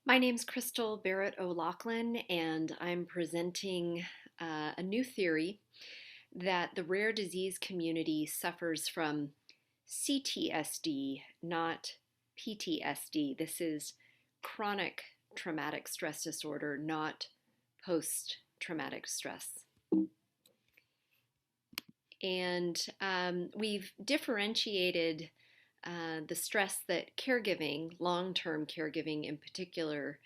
My name's Cristol Barrett O'Loughlin, and I'm presenting a new theory that the rare disease community suffers from CTSD, not PTSD. This is chronic traumatic stress disorder, not post traumatic stress. And we've differentiated the stress that caregiving, long term caregiving in particular,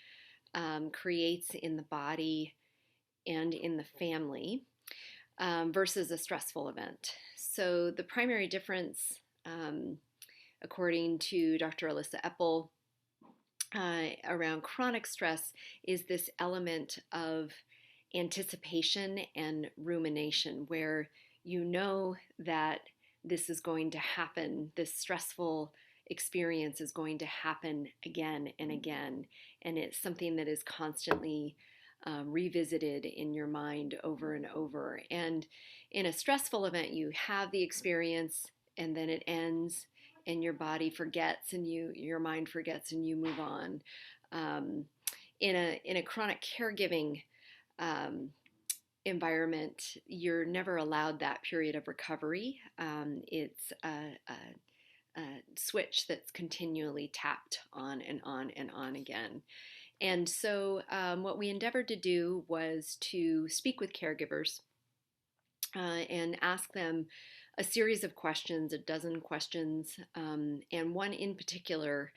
creates in the body and in the family versus a stressful event. So, the primary difference, according to Dr. Elissa Epel, around chronic stress is this element of anticipation and rumination, where you know that this is going to happen, this stressful experience is going to happen again and again, and it's something that is constantly revisited in your mind over and over. And in a stressful event, you have the experience and then it ends and your body forgets and your mind forgets and you move on. In a chronic caregiving environment, you're never allowed that period of recovery. It's a switch that's continually tapped on and on and on again. And so, what we endeavored to do was to speak with caregivers and ask them a series of questions, a dozen questions, and one in particular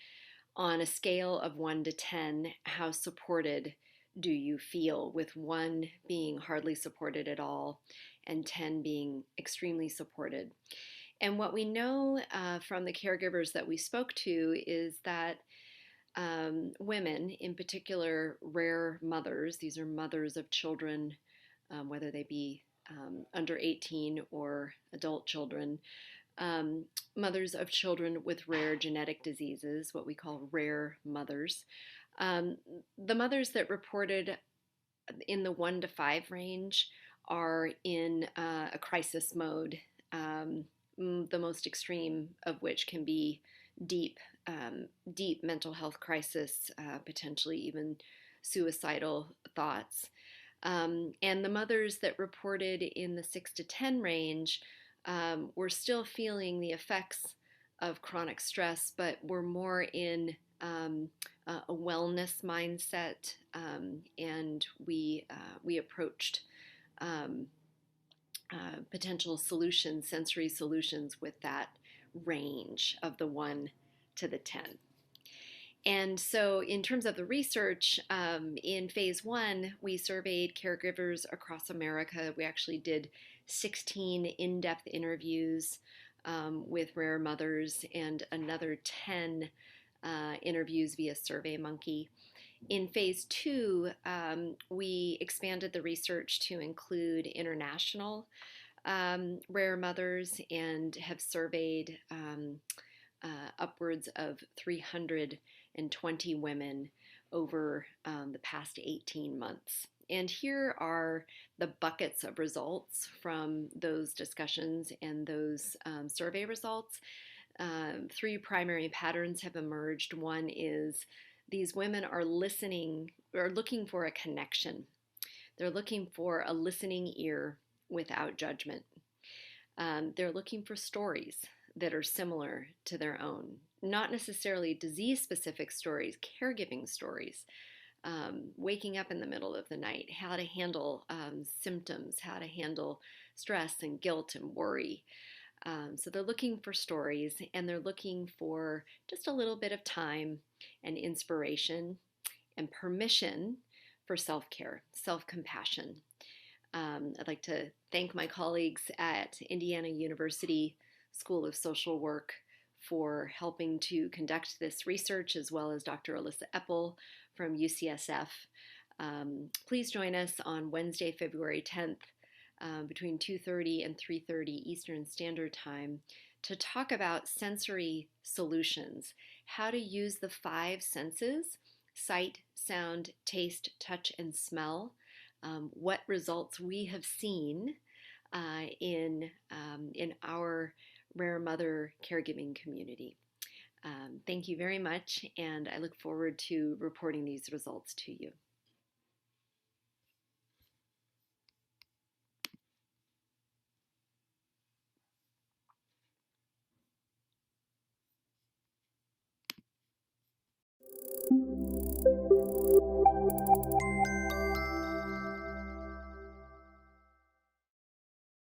on a scale of 1 to 10, how supported do you feel, with 1 being hardly supported at all and 10 being extremely supported. And what we know from the caregivers that we spoke to is that women, in particular rare mothers, these are mothers of children, whether they be under 18 or adult children, mothers of children with rare genetic diseases, what we call rare mothers. The mothers that reported in the 1 to 5 range are in a crisis mode, the most extreme of which can be deep mental health crisis, potentially even suicidal thoughts. And the mothers that reported in the 6 to 10 range were still feeling the effects of chronic stress, but were more in a wellness mindset, and we approached potential solutions, sensory solutions, with that range of the 1 to the 10. And so, in terms of the research, in phase 1, we surveyed caregivers across America. We actually did 16 in-depth interviews with rare mothers and another 10 interviews via SurveyMonkey. In phase 2, we expanded the research to include international rare mothers and have surveyed upwards of 320 women over the past 18 months. And here are the buckets of results from those discussions and those survey results. 3 primary patterns have emerged. One is these women are listening or looking for a connection. They're looking for a listening ear without judgment. They're looking for stories that are similar to their own, not necessarily disease-specific stories, caregiving stories, waking up in the middle of the night, how to handle symptoms, how to handle stress and guilt and worry. So they're looking for stories, and they're looking for just a little bit of time and inspiration and permission for self-care, self-compassion. I'd like to thank my colleagues at Indiana University School of Social Work for helping to conduct this research, as well as Dr. Elissa Epel from UCSF. Please join us on Wednesday, February 10th, between 2:30 and 3:30 Eastern Standard Time, to talk about sensory solutions, how to use the 5 senses: sight, sound, taste, touch, and smell. What results we have seen in our rare mother caregiving community. Thank you very much, and I look forward to reporting these results to you.